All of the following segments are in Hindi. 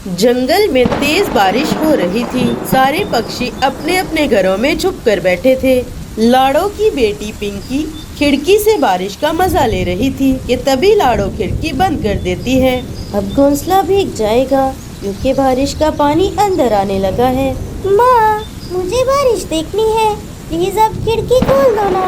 जंगल में तेज बारिश हो रही थी। सारे पक्षी अपने अपने घरों में छुप कर बैठे थे। लाड़ो की बेटी पिंकी खिड़की से बारिश का मजा ले रही थी कि तभी लाड़ो खिड़की बंद कर देती है। अब घोंसला भीग जाएगा क्योंकि बारिश का पानी अंदर आने लगा है। माँ, मुझे बारिश देखनी है, प्लीज अब खिड़की खोल दो ना।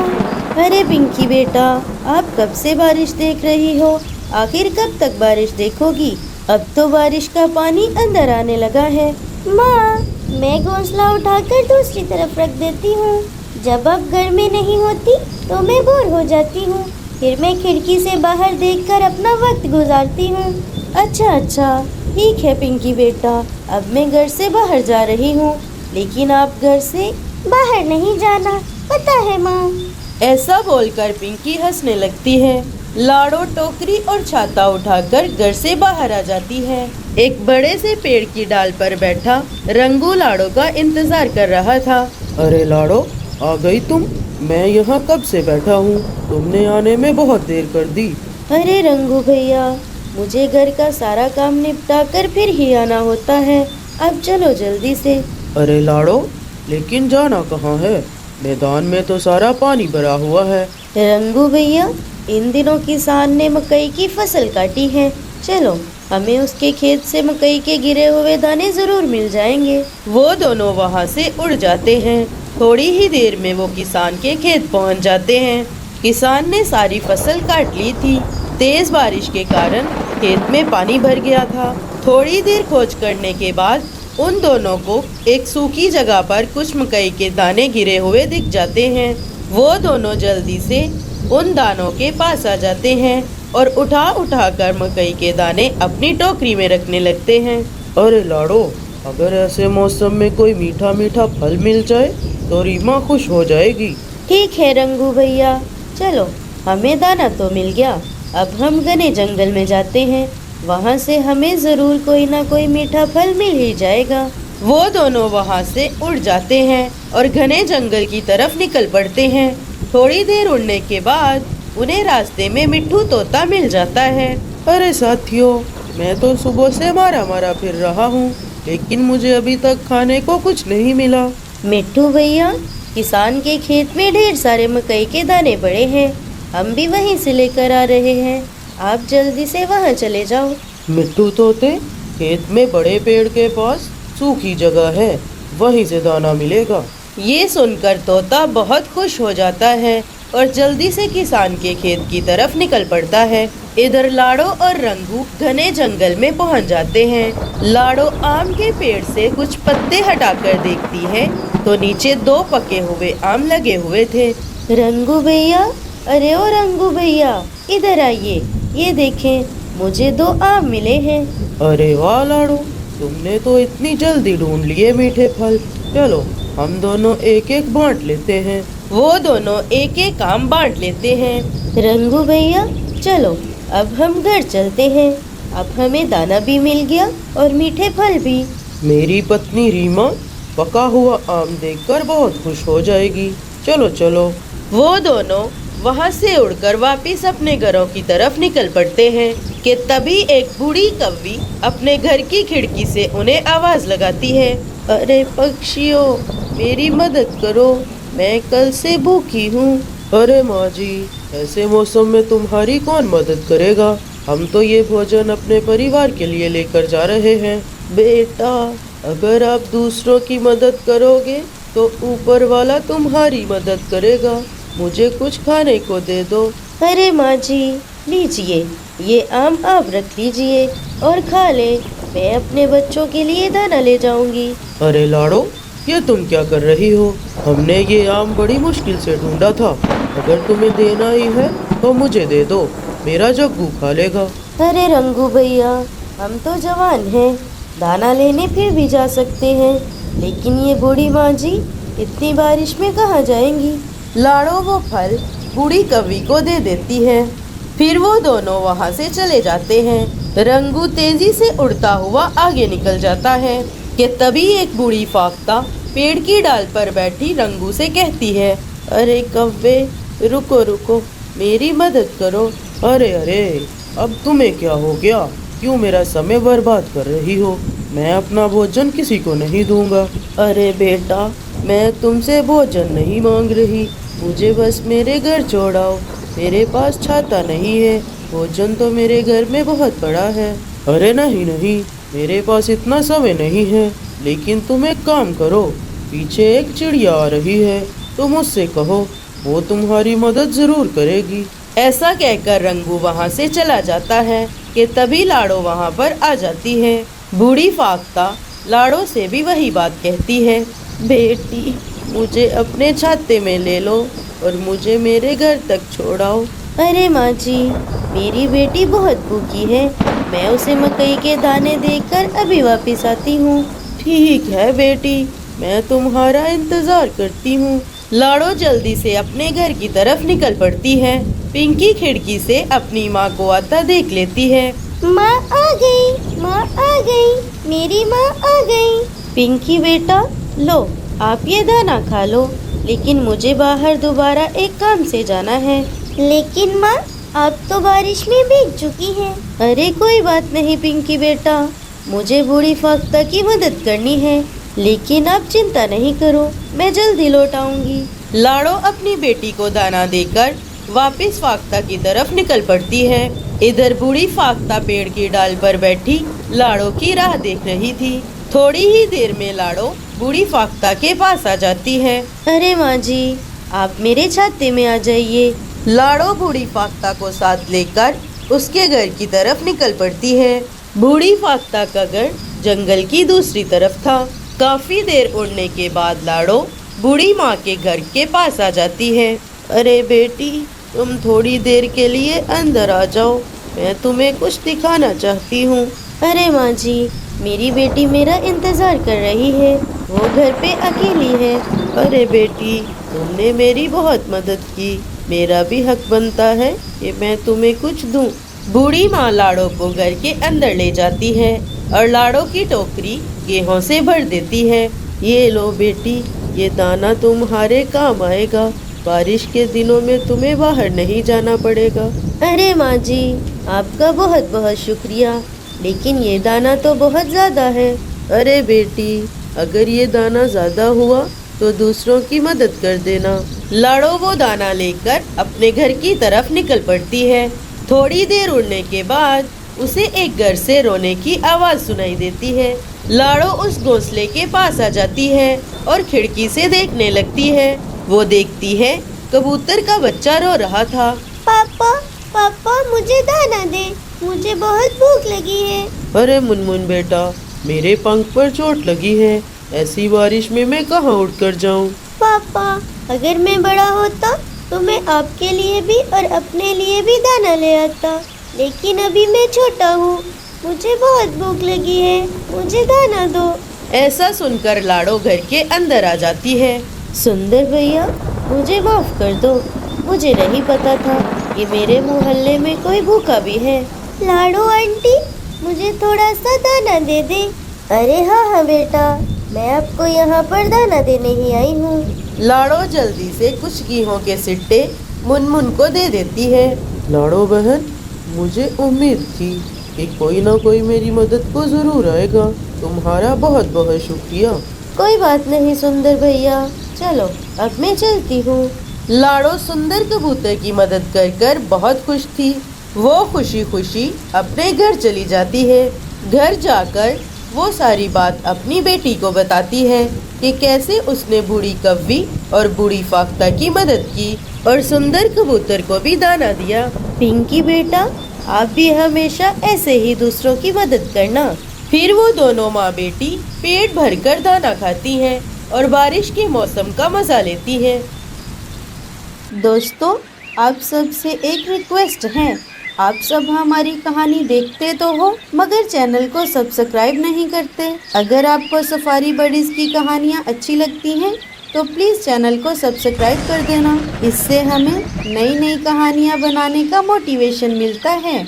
अरे पिंकी बेटा, आप कब से बारिश देख रही हो? आखिर कब तक बारिश देखोगी? अब तो बारिश का पानी अंदर आने लगा है। माँ, मैं घोंसला उठाकर दूसरी तरफ रख देती हूँ। जब अब घर में नहीं होती तो मैं बोर हो जाती हूँ, फिर मैं खिड़की से बाहर देखकर अपना वक्त गुजारती हूँ। अच्छा, ठीक है पिंकी बेटा, अब मैं घर से बाहर जा रही हूँ, लेकिन आप घर से बाहर नहीं जाना, पता है माँ। ऐसा बोलकर पिंकी हंसने लगती है। लाड़ो टोकरी और छाता उठाकर घर से बाहर आ जाती है। एक बड़े से पेड़ की डाल पर बैठा रंगू लाड़ो का इंतजार कर रहा था। अरे लाड़ो, आ गई तुम? मैं यहाँ कब से बैठा हूँ, तुमने आने में बहुत देर कर दी। अरे रंगू भैया, मुझे घर का सारा काम निपटा कर फिर ही आना होता है। अब चलो जल्दी से। अरे लाड़ो, लेकिन जाना कहाँ है? मैदान में तो सारा पानी भरा हुआ है। रंगू भैया, इन दिनों किसान ने मकई की फसल काटी है। चलो, हमें उसके खेत से मकई के गिरे हुए दाने जरूर मिल जाएंगे। वो दोनों वहाँ से उड़ जाते हैं। थोड़ी ही देर में वो किसान के खेत पहुँच जाते हैं। किसान ने सारी फसल काट ली थी। तेज बारिश के कारण खेत में पानी भर गया था। थोड़ी देर खोज करने के बाद उन दोनों को एक सूखी जगह पर कुछ मकई के दाने गिरे हुए दिख जाते हैं। वो दोनों जल्दी से उन दानों के पास आ जाते हैं और उठा कर मकई के दाने अपनी टोकरी में रखने लगते हैं। अरे लाड़ो, अगर ऐसे मौसम में कोई मीठा मीठा फल मिल जाए तो रीमा खुश हो जाएगी। ठीक है रंगू भैया, चलो, हमें दाना तो मिल गया। अब हम घने जंगल में जाते हैं, वहाँ से हमें जरूर कोई ना कोई मीठा फल मिल ही जाएगा। वो दोनों वहाँ से उड़ जाते हैं और घने जंगल की तरफ निकल पड़ते हैं। थोड़ी देर उड़ने के बाद उन्हें रास्ते में मिट्ठू तोता मिल जाता है। अरे साथियों, मैं तो सुबह से मारा फिर रहा हूँ, लेकिन मुझे अभी तक खाने को कुछ नहीं मिला। मिट्ठू भैया, किसान के खेत में ढेर सारे मकई के दाने पड़े हैं, हम भी वहीं से लेकर आ रहे हैं। आप जल्दी से वहाँ चले जाओ। मिट्ठू तोते, खेत में बड़े पेड़ के पास सूखी जगह है, वहीं से दाना मिलेगा। ये सुनकर तोता बहुत खुश हो जाता है और जल्दी से किसान के खेत की तरफ निकल पड़ता है। इधर लाड़ो और रंगू घने जंगल में पहुंच जाते हैं। लाड़ो आम के पेड़ से कुछ पत्ते हटाकर देखती है तो नीचे 2 पके हुए आम लगे हुए थे। रंगू भैया, अरे ओ रंगू भैया, इधर आइए, ये देखें, मुझे 2 आम मिले हैं। अरे वाह लाड़ो, तुमने तो इतनी जल्दी ढूंढ लिए मीठे फल। चलो, हम दोनों एक एक बांट लेते हैं। वो दोनों एक एक आम बांट लेते हैं। रंगू भैया, चलो, अब हम घर चलते हैं। अब हमें दाना भी मिल गया और मीठे फल भी। मेरी पत्नी रीमा पका हुआ आम देखकर बहुत खुश हो जाएगी। चलो चलो। वो दोनों वहाँ से उड़कर वापस अपने घरों की तरफ निकल पड़ते हैं कि तभी एक बूढ़ी कौवी अपने घर की खिड़की से उन्हें आवाज लगाती है। अरे पक्षियों, मेरी मदद करो, मैं कल से भूखी हूँ। अरे माँ जी, ऐसे मौसम में तुम्हारी कौन मदद करेगा? हम तो ये भोजन अपने परिवार के लिए लेकर जा रहे हैं। बेटा, अगर आप दूसरों की मदद करोगे तो ऊपर वाला तुम्हारी मदद करेगा। मुझे कुछ खाने को दे दो। अरे माँ जी, लीजिए, ये आम आप रख लीजिए और खा ले। मैं अपने बच्चों के लिए दाना ले जाऊंगी। अरे लाड़ो, ये तुम क्या कर रही हो? हमने ये आम बड़ी मुश्किल से ढूंढा था। अगर तुम्हें देना ही है तो मुझे दे दो, मेरा जग्गू खा लेगा। अरे रंगू भैया, हम तो जवान हैं, दाना लेने फिर भी जा सकते हैं, लेकिन ये बूढ़ी माँ जी इतनी बारिश में कहाँ जाएंगी? लाड़ो वो फल बूढ़ी कौवी को दे देती है। फिर वो दोनों वहाँ से चले जाते हैं। रंगू तेजी से उड़ता हुआ आगे निकल जाता है कि तभी एक बूढ़ी फाख्ता पेड़ की डाल पर बैठी रंगू से कहती है, अरे कव्वे, रुको रुको, मेरी मदद करो। अरे अरे, अब तुम्हें क्या हो गया? क्यों मेरा समय बर्बाद कर रही हो? मैं अपना भोजन किसी को नहीं दूंगा। अरे बेटा, मैं तुमसे भोजन नहीं मांग रही, मुझे बस मेरे घर छोड़ाओ। मेरे पास छाता नहीं है, भोजन तो मेरे घर में बहुत बड़ा है। अरे नहीं नहीं, मेरे पास इतना समय नहीं है। लेकिन तुम एक काम करो, पीछे एक चिड़िया आ रही है, तुम उससे कहो, वो तुम्हारी मदद जरूर करेगी। ऐसा कहकर रंगू वहाँ से चला जाता है कि तभी लाड़ो वहाँ पर आ जाती है। बूढ़ी फाख्ता लाड़ो से भी वही बात कहती है, बेटी मुझे अपने छाते में ले लो और मुझे मेरे घर तक छोड़ाओ। अरे माँ जी, मेरी बेटी बहुत भूखी है, मैं उसे मकई के दाने देकर अभी वापस आती हूँ। ठीक है बेटी, मैं तुम्हारा इंतजार करती हूँ। लाड़ो जल्दी से अपने घर की तरफ निकल पड़ती है। पिंकी खिड़की से अपनी माँ को आता देख लेती है। माँ आ गई, माँ आ गई, मेरी माँ आ गई। पिंकी बेटा, लो आप ये दाना खा लो, लेकिन मुझे बाहर दोबारा एक काम से जाना है। लेकिन माँ, आप तो बारिश में भीग चुकी हैं। अरे कोई बात नहीं पिंकी बेटा, मुझे बूढ़ी फाख्ता की मदद करनी है, लेकिन आप चिंता नहीं करो, मैं जल्दी लौट आऊंगी। लाड़ो अपनी बेटी को दाना देकर वापस फाख्ता की तरफ निकल पड़ती है। इधर बूढ़ी फाख्ता पेड़ की डाल पर बैठी लाड़ो की राह देख रही थी। थोड़ी ही देर में लाड़ो बूढ़ी फाख्ता के पास आ जाती है। अरे माँ जी, आप मेरे छाते में आ जाइए। लाड़ो बूढ़ी फाख्ता को साथ लेकर उसके घर की तरफ निकल पड़ती है। बूढ़ी फाख्ता का घर जंगल की दूसरी तरफ था। काफी देर उड़ने के बाद लाड़ो बूढ़ी माँ के घर के पास आ जाती है। अरे बेटी, तुम थोड़ी देर के लिए अंदर आ जाओ, मैं तुम्हें कुछ दिखाना चाहती हूँ। अरे माँ जी, मेरी बेटी मेरा इंतजार कर रही है, वो घर पे अकेली है। अरे बेटी, तुमने मेरी बहुत मदद की, मेरा भी हक बनता है कि मैं तुम्हें कुछ दूं। बूढ़ी माँ लाड़ो को घर के अंदर ले जाती है और लाड़ो की टोकरी गेहूं से भर देती है। ये लो बेटी, ये दाना तुम्हारे काम आएगा, बारिश के दिनों में तुम्हें बाहर नहीं जाना पड़ेगा। अरे माँ जी, आपका बहुत बहुत शुक्रिया, लेकिन ये दाना तो बहुत ज़्यादा है। अरे बेटी, अगर ये दाना ज्यादा हुआ तो दूसरों की मदद कर देना। लाड़ो वो दाना लेकर अपने घर की तरफ निकल पड़ती है। थोड़ी देर उड़ने के बाद उसे एक घर से रोने की आवाज सुनाई देती है। लाड़ो उस घोंसले के पास आ जाती है और खिड़की से देखने लगती है। वो देखती है कबूतर का बच्चा रो रहा था। पापा, पापा मुझे दाना दे, मुझे बहुत भूख लगी है। अरे मुनमुन बेटा, मेरे पंख पर चोट लगी है, ऐसी बारिश में मैं कहाँ उड़कर जाऊँ। पापा, अगर मैं बड़ा होता तो मैं आपके लिए भी और अपने लिए भी दाना ले आता, लेकिन अभी मैं छोटा हूँ, मुझे बहुत भूख लगी है, मुझे दाना दो। ऐसा सुनकर लाड़ो घर के अंदर आ जाती है। सुंदर भैया, मुझे माफ कर दो, मुझे नहीं पता था कि मेरे मोहल्ले में कोई भूखा भी है। लाड़ो आंटी, मुझे थोड़ा सा दाना दे दे। अरे हाँ बेटा, मैं आपको यहाँ पर दाना देने ही आई हूँ। लाड़ो जल्दी से कुछ गेहूं के सिट्टे मुनमुन को दे देती है। लाड़ो बहन, मुझे उम्मीद थी कि कोई ना कोई मेरी मदद को जरूर आएगा, तुम्हारा बहुत बहुत शुक्रिया। कोई बात नहीं सुंदर भैया, चलो अब मैं चलती हूँ। लाड़ो सुंदर कबूतर की मदद कर कर बहुत खुश थी। वो खुशी खुशी अपने घर चली जाती है। घर जाकर वो सारी बात अपनी बेटी को बताती है कि कैसे उसने बूढ़ी कव्वी और बूढ़ी फाख्ता की मदद की और सुंदर कबूतर को भी दाना दिया। पिंकी बेटा, आप भी हमेशा ऐसे ही दूसरों की मदद करना। फिर वो दोनों माँ बेटी पेट भरकर दाना खाती हैं और बारिश के मौसम का मजा लेती हैं। दोस्तों, आप सब से एक रिक्वेस्ट है, आप सब हमारी कहानी देखते तो हो मगर चैनल को सब्सक्राइब नहीं करते। अगर आपको सफारी बडीज़ की कहानियाँ अच्छी लगती हैं तो प्लीज़ चैनल को सब्सक्राइब कर देना, इससे हमें नई नई कहानियाँ बनाने का मोटिवेशन मिलता है।